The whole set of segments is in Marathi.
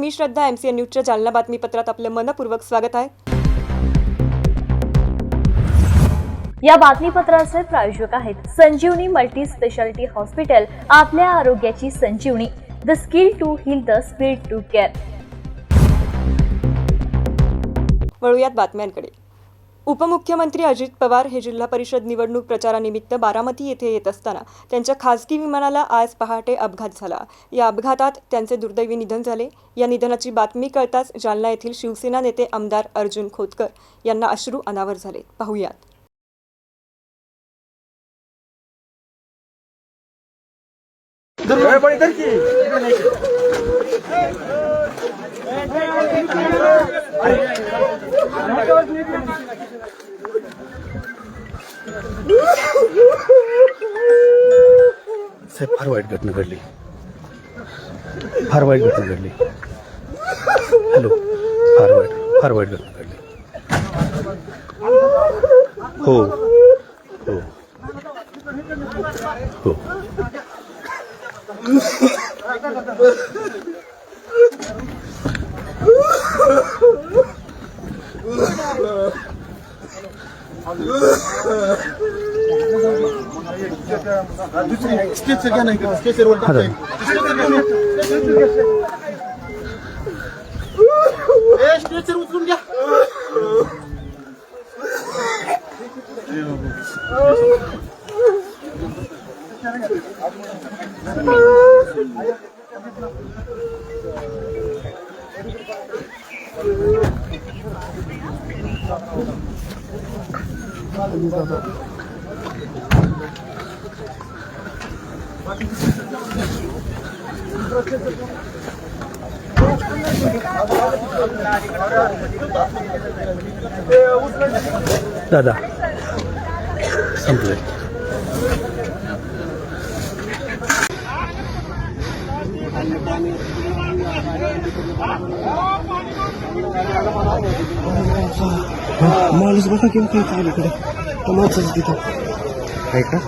मी श्रद्धा MCN न्यूजच्या जालना बातमीपत्रात आपलं मनपूर्वक स्वागत आहे. या बातमीपत्राचे प्रायोजक आहेत संजीवनी मल्टी स्पेशालिटी हॉस्पिटल. आपल्या आरोग्याची संजीवनी. The skill to heal, the speed to care. वळूयात बातम्यांकडे. उपमुख्यमंत्री अजित पवार हे जिल्हा परिषद निवडणूक प्रचारानिमित्त बारामती येथे येत असताना त्यांच्या खासगी विमानाला आज पहाटे अपघात झाला. या अपघातात त्यांचे दुर्दैवी निधन झाले. या निधनाची बातमी कळताच जालना येथील शिवसेना नेते आमदार अर्जुन खोतकर यांना अश्रू अनावर झाले. पाहुयात. साहेब, फार वाईट घटना घडली. फार वाईट घटना घडली. हॅलो, फार वाईट घटना घडली. हो हो हो. दादा संपले. माणूस बघा किंवा काही काय इकडे माणसाचं तिथं आहे का?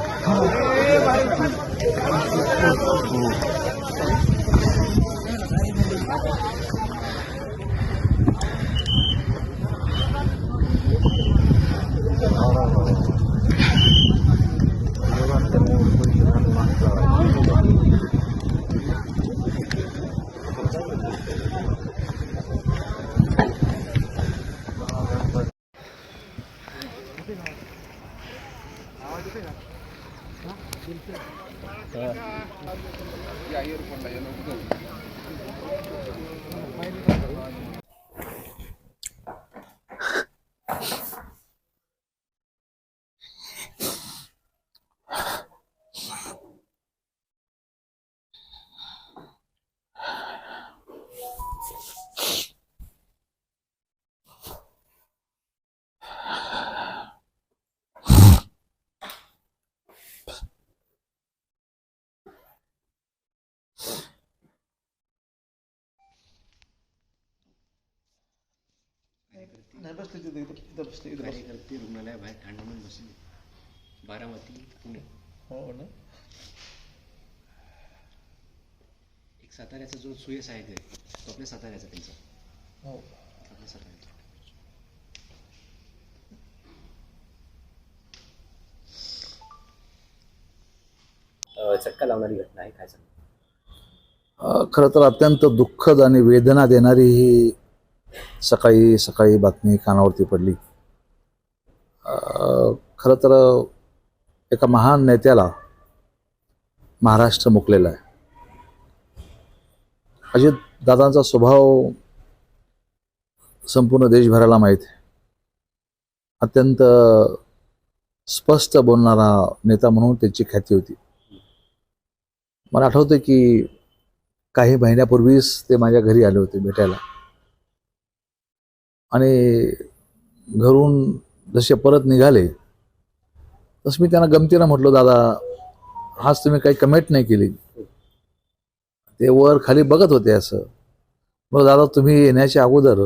कार्यकर्ते रुग्णालयाबाहेर कांड म्हणून बसले. बारामती, पुणे. हो ना. एक साताऱ्याचा जो सुयस आहे तो आपल्या साताऱ्याचा त्यांचा. हो. आपल्या साताऱ्याचा. चटका लावणारी घटना आहे, काय सांग? खरं तर अत्यंत दुःखद आणि वेदना देणारी ही सकाळी बातमी कानावरती पडली. खरं तर एका महान नेत्याला महाराष्ट्र मुकलेला आहे. अजित दादांचा स्वभाव संपूर्ण देशभराला माहीत आहे. अत्यंत स्पष्ट बोलणारा नेता म्हणून त्याची ख्याती होती. मला आठवतं की काही महिन्यापूर्वीच ते माझ्या घरी आले होते भेटायला, आणि घरून जसे परत निघाले तसं मी त्यांना गमतीनं म्हटलो, दादा आज तुम्ही काही कमेंट नाही केली. ते वर खाली बघत होते असं. मग दादा तुम्ही येण्याच्या अगोदर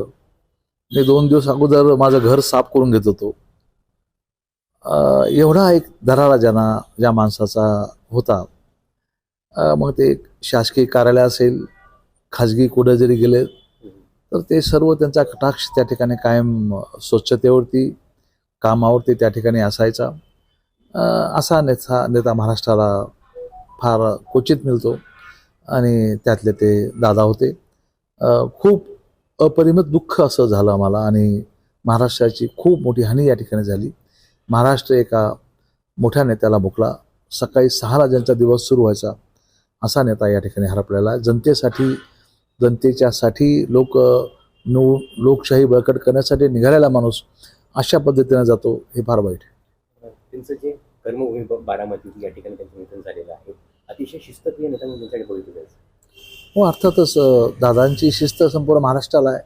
मी 2 दिवस अगोदर माझं घर साफ करून घेत होतो. एवढा एक दरारा ज्या माणसाचा होता. मग ते शासकीय कार्यालय असेल खाजगी कुठे जरी गेले तर ते सर्व त्यांचा कटाक्ष त्या ठिकाणी कायम स्वच्छतेवरती, कामावरती त्या ठिकाणी असायचा. असा नेता महाराष्ट्राला फार क्वचित मिळतो आणि त्यातले ते दादा होते. खूप अपरिमित दुःख असं झालं आम्हाला आणि महाराष्ट्राची खूप मोठी हानी या ठिकाणी झाली. महाराष्ट्र एका मोठ्या नेत्याला मुकला. सकाळी 6ला ज्यांचा दिवस सुरू व्हायचा असा नेता या ठिकाणी हरपलेला. जनतेच्यासाठी लोकशाही बळकट करण्यासाठी निघालेला माणूस अशा पद्धतीने जातो, हे फार वाईट. त्यांचं जे कर्मभूमी बारामती या ठिकाणी त्यांचं निधन झालेलं आहे. अतिशय शिस्तप्रिय नेता म्हणून त्यांच्याकडे बघितलं जायचं. हो, अर्थातच दादांची शिस्त संपूर्ण महाराष्ट्राला आहे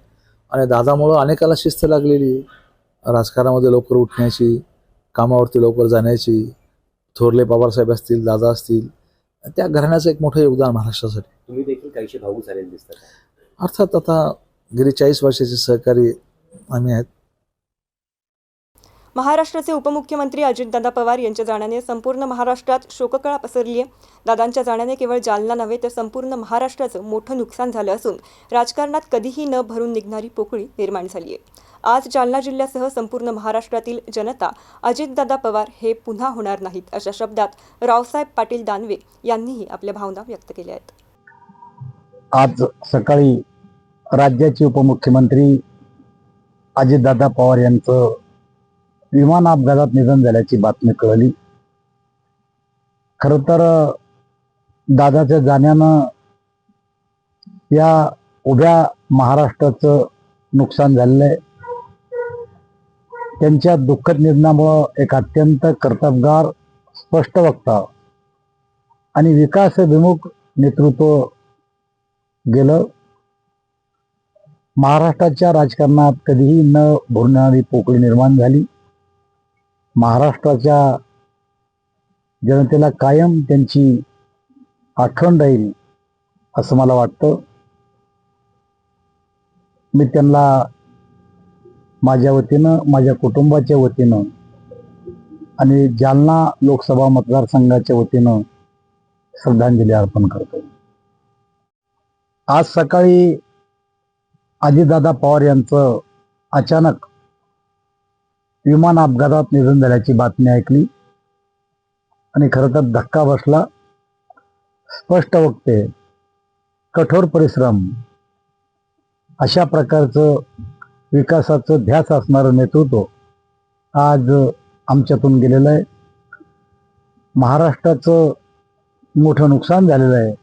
आणि दादामुळं अनेकाला शिस्त लागलेली आहे. राजकारणामध्ये लवकर उठण्याची, कामावरती लवकर जाण्याची. थोरले पवारसाहेब असतील, दादा असतील, त्या घराण्याचं एक मोठं योगदान महाराष्ट्रासाठी. तुम्ही देखील काहीशी भावूक झालेले दिसतात. अर्थात आता गेली 40 वर्षाचे सहकारी आम्ही आहेत. महाराष्ट्राचे उपमुख्यमंत्री अजितदादा पवार यांच्या जाण्याने संपूर्ण महाराष्ट्रात शोककळा पसरली आहे. दादांच्या जाण्याने केवळ जालना नव्हे तर संपूर्ण महाराष्ट्राचं मोठं नुकसान झालं असून राजकारणात कधीही न भरून निघणारी पोकळी निर्माण झाली आहे. आज जालना जिल्ह्यासह संपूर्ण महाराष्ट्रातील जनता अजितदादा पवार हे पुन्हा होणार नाहीत अशा शब्दात रावसाहेब पाटील दानवे यांनीही आपल्या भावना व्यक्त केल्या आहेत. आज सकाळी राज्याचे उपमुख्यमंत्री अजितदादा पवार यांचं विमान अपघातात निधन झाल्याची बातमी कळली. खरं तर दादाच्या जाण्यानं या उभ्या महाराष्ट्राचं नुकसान झालेलं आहे. त्यांच्या दुःखद निधनामुळं एक अत्यंत कर्तबगार, स्पष्ट वक्ता आणि विकासभिमुख नेतृत्व गेलं. महाराष्ट्राच्या राजकारणात कधीही न भरणारी पोकळी निर्माण झाली. महाराष्ट्राच्या जनतेला कायम त्यांची आठवण राहील असं मला वाटतं. मी त्यांना माझ्या वतीनं, माझ्या कुटुंबाच्या वतीनं आणि जालना लोकसभा मतदारसंघाच्या वतीनं श्रद्धांजली अर्पण करतो. आज सकाळी अजितदादा पवार यांचं अचानक विमान अपघातात निधन झाल्याची बातमी ऐकली आणि खरं तर धक्का बसला. स्पष्ट वक्ते, कठोर परिश्रम, अशा प्रकारचं विकासाचं ध्यास असणारं नेतृत्व आज आमच्यातून गेलेलं आहे. महाराष्ट्राचं मोठं नुकसान झालेलं आहे.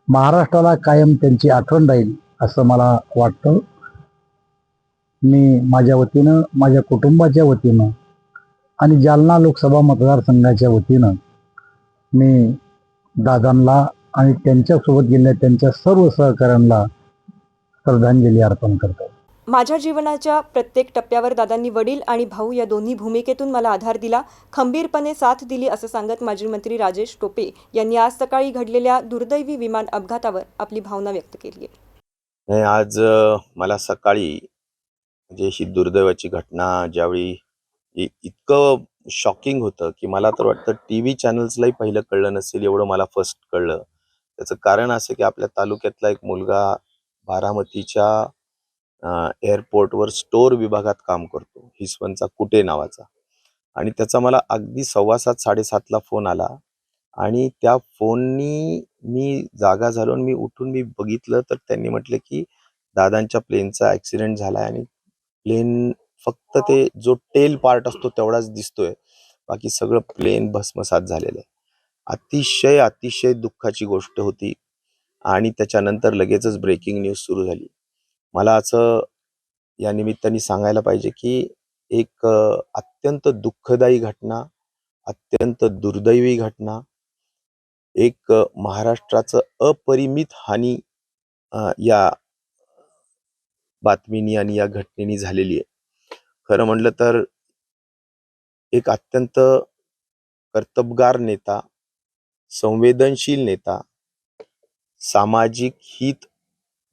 महाराष्ट्राला कायम त्यांची आठवण राहील असं मला वाटतं. मी माझ्या वतीनं, माझ्या कुटुंबाच्या वतीनं आणि जालना लोकसभा मतदारसंघाच्या वतीनं मी दादांना आणि त्यांच्यासोबत गेलेल्या त्यांच्या सर्व सहकाऱ्यांना श्रद्धांजली अर्पण करतो. माझ्या जीवनाच्या प्रत्येक टप्प्यावर दादांनी वडील आणि भाऊ या दोन्ही भूमिकेतून मला आधार दिला, खंबीरपणे साथ दिली असं सांगत माजी मंत्री राजेश टोपे यांनी आज सकाळी घडलेल्या दुर्दैवी विमान अपघातावर आपली भावना व्यक्त केली आहे. आज मला सकाळी म्हणजे ही दुर्दैवाची घटना ज्यावेळी इतकं शॉकिंग होतं की मला तर वाटतं TV चॅनल्सलाही पहिलं कळलं नसेल एवढं मला फर्स्ट कळलं. त्याचं कारण असं की आपल्या तालुक्यातला एक मुलगा बारामतीच्या एअरपोर्टवर स्टोअर विभागात काम करतो, हिसवनचा कुटे नावाचा, आणि त्याचा मला अगदी 7:15 7:30ला फोन आला आणि त्या फोननी मी जागा झालो आणि मी उठून मी बघितलं तर त्यांनी म्हटलं की दादांच्या प्लेनचा ॲक्सिडेंट झालाय आणि प्लेन फक्त ते जो टेल पार्ट असतो तेवढाच दिसतोय, बाकी सगळं प्लेन भस्मसात झालेलं आहे. अतिशय अतिशय दुःखाची गोष्ट होती आणि त्याच्यानंतर लगेचच ब्रेकिंग न्यूज सुरू झाली. मला असं या निमित्ताने सांगायला पाहिजे की एक अत्यंत दुःखदायी घटना, अत्यंत दुर्दैवी घटना, एक महाराष्ट्राचं अपरिमित हानी या बातमीनी आणि या घटनेनी झालेली आहे. खरं म्हटलं तर एक अत्यंत कर्तबगार नेता, संवेदनशील नेता, सामाजिक हित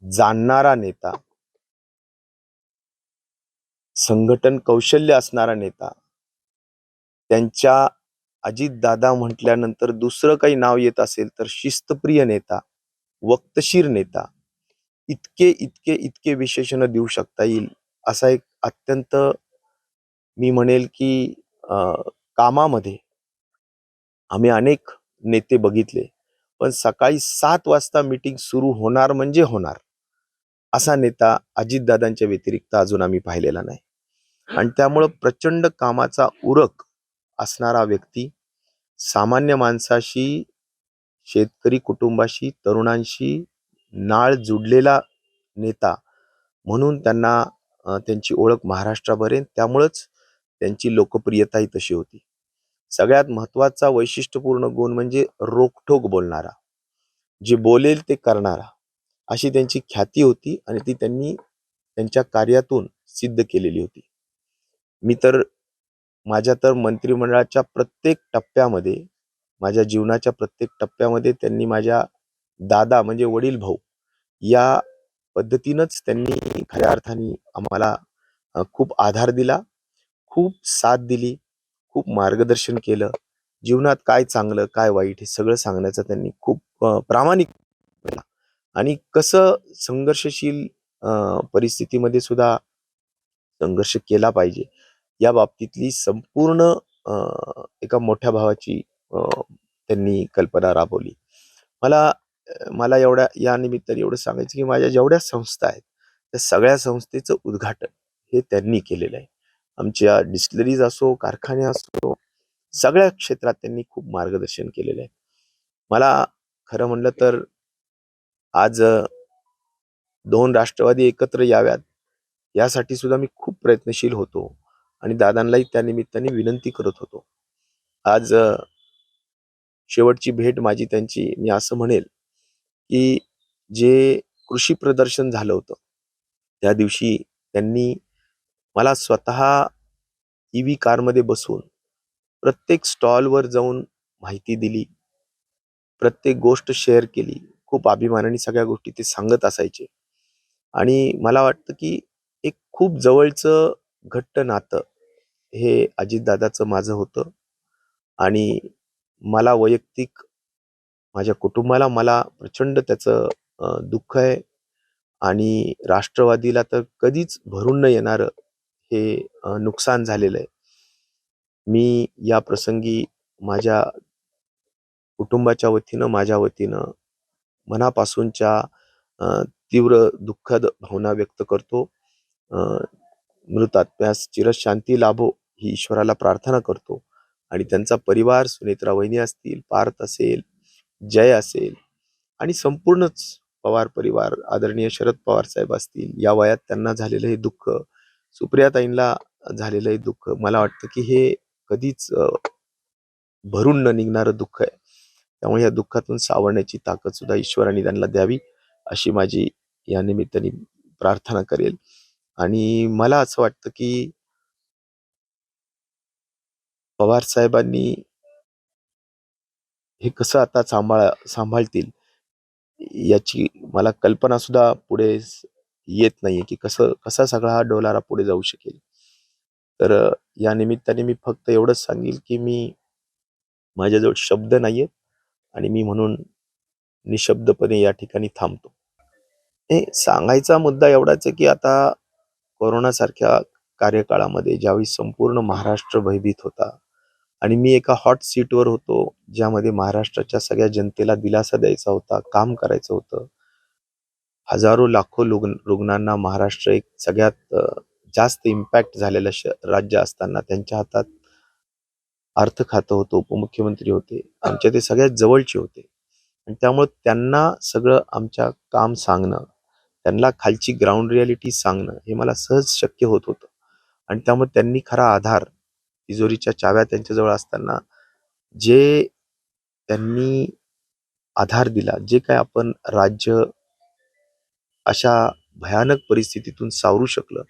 जाणणारा नेता, संघटन कौशल्य असणारा नेता, त्यांच्या अजितदादा म्हटल्यानंतर दुसरं काही नाव येत असेल तर शिस्तप्रिय नेता, वक्तशीर नेता, इतके विशेषण देऊ शकता येईल असा एक अत्यंत, मी म्हणेल की कामामध्ये आम्ही अनेक नेते बघितले, पण सकाळी 7 वाजता मीटिंग सुरू होणार म्हणजे होणार असा नेता अजितदादांच्या व्यतिरिक्त अजून आम्ही पाहिलेला नाही. आणि त्यामुळं प्रचंड कामाचा उरक असणारा व्यक्ती, सामान्य माणसाशी, शेतकरी कुटुंबाशी, तरुणांशी नाळ जुडलेला नेता म्हणून त्यांना त्यांची ओळख महाराष्ट्राभर आहे. त्यामुळंच त्यांची लोकप्रियताही तशी होती. सगळ्यात महत्त्वाचा वैशिष्ट्यपूर्ण गुण म्हणजे रोखठोक बोलणारा, जे बोलेल ते करणारा, अशी त्यांची ख्याती होती आणि ती त्यांनी त्यांच्या कार्यातून सिद्ध केलेली होती. माझ्या मंत्रिमंडळाच्या प्रत्येक टप्प्यामध्ये, माझ्या जीवनाच्या प्रत्येक टप्प्यामध्ये त्यांनी माझ्या दादा म्हणजे वडील भाऊ या पद्धतीनंच त्यांनी खऱ्या अर्थाने आम्हाला खूप आधार दिला, खूप साथ दिली, खूप मार्गदर्शन केलं. जीवनात काय चांगलं काय वाईट हे सगळं सांगण्याचा त्यांनी खूप प्रामाणिक केला. आणि कसं संघर्षशील परिस्थितीमध्ये सुद्धा संघर्ष केला पाहिजे या बाबतीतली संपूर्ण एका मोठ्या भावाची त्यांनी कल्पना राबवली. मला मला या निमित्ताने एवढं सांगायचं की माझ्या जेवढ्या संस्था आहेत त्या सगळ्या संस्थेचं उद्घाटन हे त्यांनी केलेलं आहे. आमच्या डिस्टिलरीज असो, कारखाने असो, सगळ्या क्षेत्रात त्यांनी खूप मार्गदर्शन केलेलं आहे. मला खरं म्हणलं तर आज 2 राष्ट्रवादी एकत्र याव्यात यासाठी सुद्धा मी खूप प्रयत्नशील होतो आणि दादांनाही त्या निमित्ताने विनंती करत होतो. आज शेवटची भेट माझी त्यांची, मी असं म्हणेल की जे कृषी प्रदर्शन झालं होतं त्या दिवशी त्यांनी मला स्वतः EV कारमध्ये बसवून प्रत्येक स्टॉलवर जाऊन माहिती दिली, प्रत्येक गोष्ट शेअर केली. खूप अभिमानाने सगळ्या गोष्टी ते सांगत असायचे. आणि मला वाटतं की एक खूप जवळचं घट्ट नातं हे अजितदादाचं माझं होतं. आणि मला वैयक्तिक, माझ्या कुटुंबाला मला प्रचंड त्याचं दुःख आहे. आणि राष्ट्रवादीला तर कधीच भरून न येणारं हे नुकसान झालेलं आहे. मी या प्रसंगी माझ्या कुटुंबाच्या वतीनं, माझ्या वतीनं मनापासूनच्या तीव्र दुःखद भावना व्यक्त करतो. मृतात्म्यास चिरशांती लाभो ही ईश्वराला प्रार्थना करतो. आणि त्यांचा परिवार, सुनेत्रा वहिनी असतील, पार्थ असेल, जय असेल आणि संपूर्णच पवार परिवार, आदरणीय शरद पवार साहेब असतील, या वयात त्यांना झालेलं हे दुःख, सुप्रियाताईंना झालेलं हे दुःख, मला वाटतं की हे कधीच भरून न निघणारं दुःख आहे. त्यामुळे या दुःखातून सावरण्याची ताकद सुद्धा ईश्वराने त्यांना द्यावी अशी माझी या निमित्ताने प्रार्थना करेल. आणि मला असं वाटतं की पवार साहेबांनी हे कसं आता सांभाळतील याची मला कल्पना सुद्धा पुढे येत नाहीये की कसा सगळा हा डोलारा पुढे जाऊ शकेल. तर या निमित्ताने मी फक्त एवढंच सांगेल की माझ्याजवळ शब्द नाहीयेत आणि मी म्हणून निशब्दपणे या ठिकाणी थांबतो. हे सांगायचा मुद्दा एवढाच आहे की आता कोरोनासारख्या कार्यकाळामध्ये ज्यावेळी संपूर्ण महाराष्ट्र भयभीत होता आणि मी एका हॉट सीटवर होतो, ज्यामध्ये महाराष्ट्राच्या सगळ्या जनतेला दिलासा द्यायचा होता, काम करायचं होतं. हजारो लाखो रुग्णांना महाराष्ट्र एक सगळ्यात जास्त इम्पॅक्ट झालेलं राज्य असताना त्यांच्या हातात अर्थ खातं होतं, उपमुख्यमंत्री होते, आमच्या ते सगळ्यात जवळचे होते. आणि त्यामुळे त्यांना सगळं आमच्या काम सांगणं, त्यांना खालची ग्राउंड रियालिटी सांगणं हे मला सहज शक्य होत होतं. आणि त्यामुळे त्यांनी खरा आधार, तिजोरीच्या चाव्या त्यांच्याजवळ असताना जे त्यांनी आधार दिला, जे काय आपण राज्य अशा भयानक परिस्थितीतून सावरू शकलं,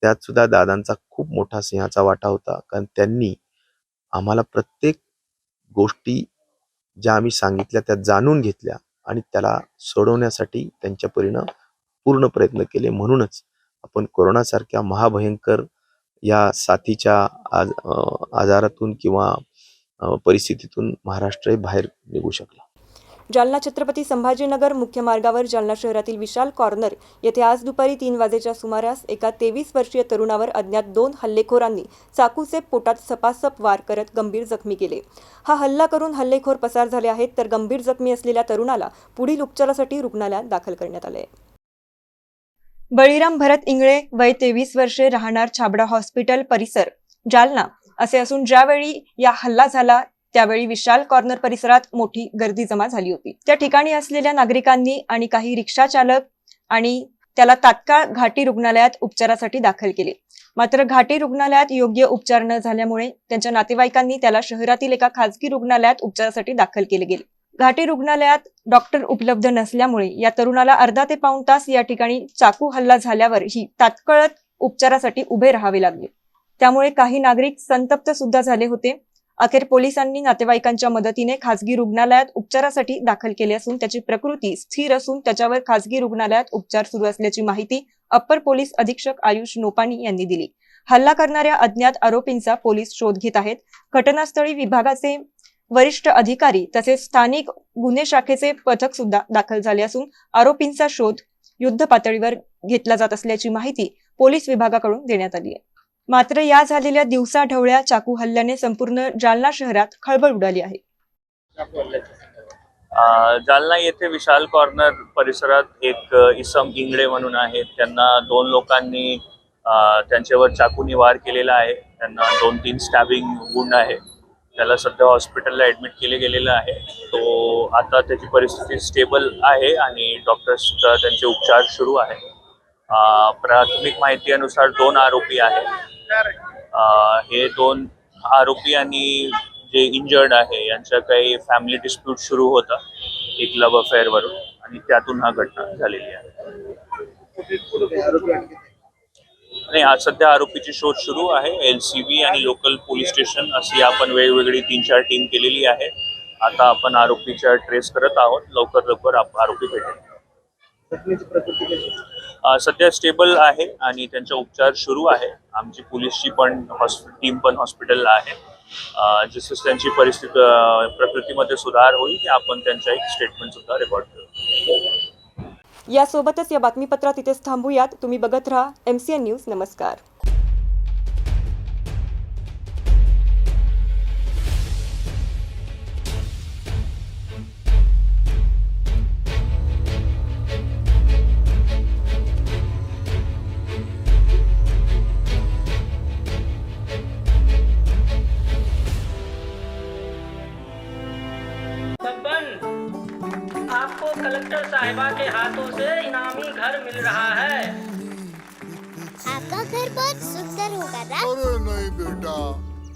त्यात सुद्धा दादांचा खूप मोठा सिंहाचा वाटा होता. कारण त्यांनी आम्हाला प्रत्येक गोष्टी ज्या आम्ही सांगितल्या त्या जाणून घेतल्या आणि त्याला सोडवण्यासाठी त्यांच्या परीनं पूर्ण प्रयत्न केले. म्हणूनच आपण कोरोनासारख्या महाभयंकर या साथीच्या आजारातून किंवा परिस्थितीतून महाराष्ट्र बाहेर निघू शकला. जालना छत्रपती संभाजीनगर मुख्य मार्गावर जालना शहरातील विशाल कॉर्नर येथे आज दुपारी 3 वाजेच्या सुमारास एका 23 वर्षीय तरुणावर अज्ञात 2 हल्लेखोरांनी चाकूचे पोटात सपासप वार करत गंभीर जखमी केले. हा हल्ला करून हल्लेखोर पसार झाले आहेत, तर गंभीर जखमी असलेल्या तरुणाला पुढील उपचारासाठी रुग्णालयात दाखल करण्यात आले. बळीराम भरत इंगळे, वय 23 वर्षे, राहणार छाबडा हॉस्पिटल परिसर, जालना असे असून ज्यावेळी या हल्ला झाला त्यावेळी विशाल कॉर्नर परिसरात मोठी गर्दी जमा झाली होती. त्या ठिकाणी असलेल्या नागरिकांनी आणि काही रिक्षा चालक आणि त्याला तात्काळ घाटी रुग्णालयात उपचारासाठी दाखल केले. मात्र घाटी रुग्णालयात योग्य उपचार न झाल्यामुळे त्यांच्या नातेवाईकांनी त्याला शहरातील एका खासगी रुग्णालयात उपचारासाठी दाखल केले गेले. घाटी रुग्णालयात डॉक्टर उपलब्ध नसल्यामुळे या तरुणाला अर्धा ते पाऊण तास या ठिकाणी चाकू हल्ला झाल्यावरही तात्काळ उपचारासाठी उभे राहावे लागले. त्यामुळे काही नागरिक संतप्त सुद्धा झाले होते. अखेर पोलिसांनी नातेवाईकांच्या मदतीने खासगी रुग्णालयात उपचारासाठी दाखल केले असून त्याची प्रकृती स्थिर असून त्याच्यावर खासगी रुग्णालयात उपचार सुरू असल्याची माहिती अप्पर पोलीस अधीक्षक आयुष नोपानी यांनी दिली. हल्ला करणाऱ्या अज्ञात आरोपींचा पोलीस शोध घेत आहेत. घटनास्थळी विभागाचे वरिष्ठ अधिकारी तसेच स्थानिक गुन्हे शाखेचे पथक सुद्धा दाखल झाले असून आरोपींचा शोध युद्ध पातळीवर घेतला जात असल्याची माहिती पोलीस विभागाकडून देण्यात आली आहे. मात्र या झालेल्या दिवसाढवळ्या चाकू हल्ल्याने संपूर्ण जालना शहरात खळबळ उडाली आहे. जालना येथे विशाल कॉर्नर परिसरात एक इसम इंगळे म्हणून आहेत. त्यांना 2 लोकांनी त्यांच्यावर चाकूने वार केलेला आहे. त्यांना 2-3 स्टॅबिंग वुंड आहे. त्याला सध्या हॉस्पिटलला ऍडमिट केले गेलेलं आहे. तो आता त्याची परिस्थिती स्टेबल आहे आणि डॉक्टर्स त्यांचे उपचार सुरू आहे. प्राथमिक माहितीनुसार 2 आरोपी आहेत. हे 2 आरोपी आणि जे इंजर्ड आहे यांच्या काही फॅमिली डिस्प्यूट सुरू होता एक लव्ह अफेअर वरून आणि त्यातून हा घटना झालेली आहे. नाही, आज सध्या आरोपीची शोध सुरू आहे. LCB आणि लोकल पोलीस स्टेशन अशी आपण वेगवेगळी 3-4 टीम केलेली आहे. आता आपण आरोपीच्या ट्रेस करत आहोत. लवकर आरोपी भेटेल. सध्या स्टेबल आहे आणि त्यांचा उपचार सुरू आहे. आमची पोलीसची पण टीम पण हॉस्पिटलला आहे. जसं त्यांची प्रकृतीमध्ये सुधार होईल आपण त्यांचा एक स्टेटमेंट सुद्धा रेकॉर्ड करू. यासोबतच या बातमीपत्रात इथेच थांबूयात. तुम्ही बघत राहा MCN न्यूज. नमस्कार. आपको कलेक्टर साहिबा के हाथों से इनामी घर मिल रहा है. आपका घर बहुत सुंदर होगा ना? अरे नहीं बेटा,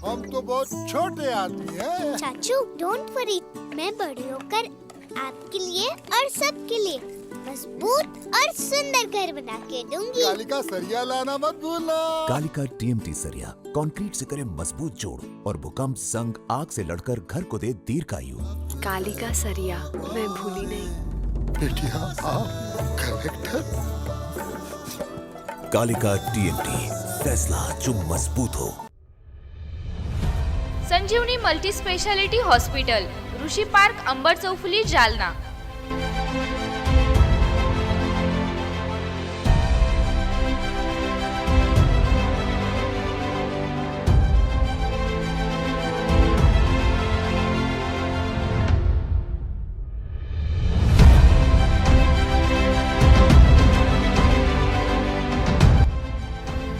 हम तो बहुत छोटे आदमी हैं। चाचू डोंट वरी, मैं बड़ी होकर आपके लिए और सबके लिए मजबूत और सुंदर घर बना के दूंगी. कालिका सरिया लाना मत भूलना. कालिका TMT सरिया कंक्रीट से करे मजबूत जोड़ और भूकंप, जंग, आग से लड़कर घर को दे दीर्घायु. कालिका सरिया मैं भूली नहीं. बेटिया आप कलेक्टर. कालिका TMT, फैसला जो मजबूत हो. संजीवनी मल्टी स्पेशालिटी हॉस्पिटल, ऋषी पार्क, अंबर चौफुली, जालना.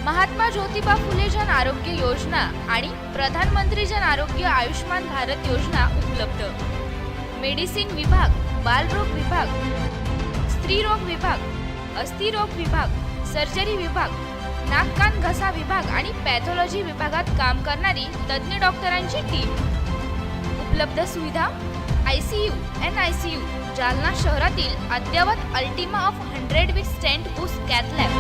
महात्मा ज्योतिबा फुले जन आरोग्य योजना आणि प्रधानमंत्री जन आरोग्य आयुष्मान भारत योजना उपलब्ध. मेडिसिन विभाग, बालरोग विभाग, स्त्रीरोग विभाग, अस्थिरोग विभाग, सर्जरी विभाग, नाक कान घसा विभाग आणि पॅथॉलॉजी विभागात काम करणारी तज्ञ डॉक्टरांची टीम. उपलब्ध सुविधा ICU, NICU. जालना शहरातील अद्ययावत ultima of 100 with stent boost cath lab.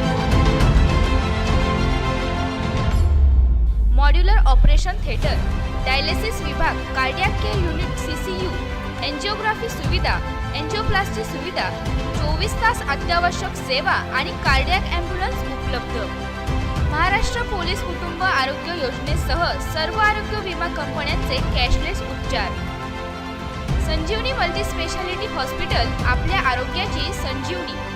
Modular operation theatre, dialysis विभाग, cardiac care unit CCU, angiography सुविधा, एंजिओप्लास्टी सुविधा, 24 तास अत्यावश्यक सेवा आणि कार्डियक ॲम्ब्युलन्स उपलब्ध. महाराष्ट्र पोलीस कुटुंब आरोग्य योजनेसह सर्व आरोग्य विमा कंपन्यांचे कॅशलेस उपचार. संजीवनी मल्टी स्पेशालिटी हॉस्पिटल, आपल्या आरोग्याची संजीवनी.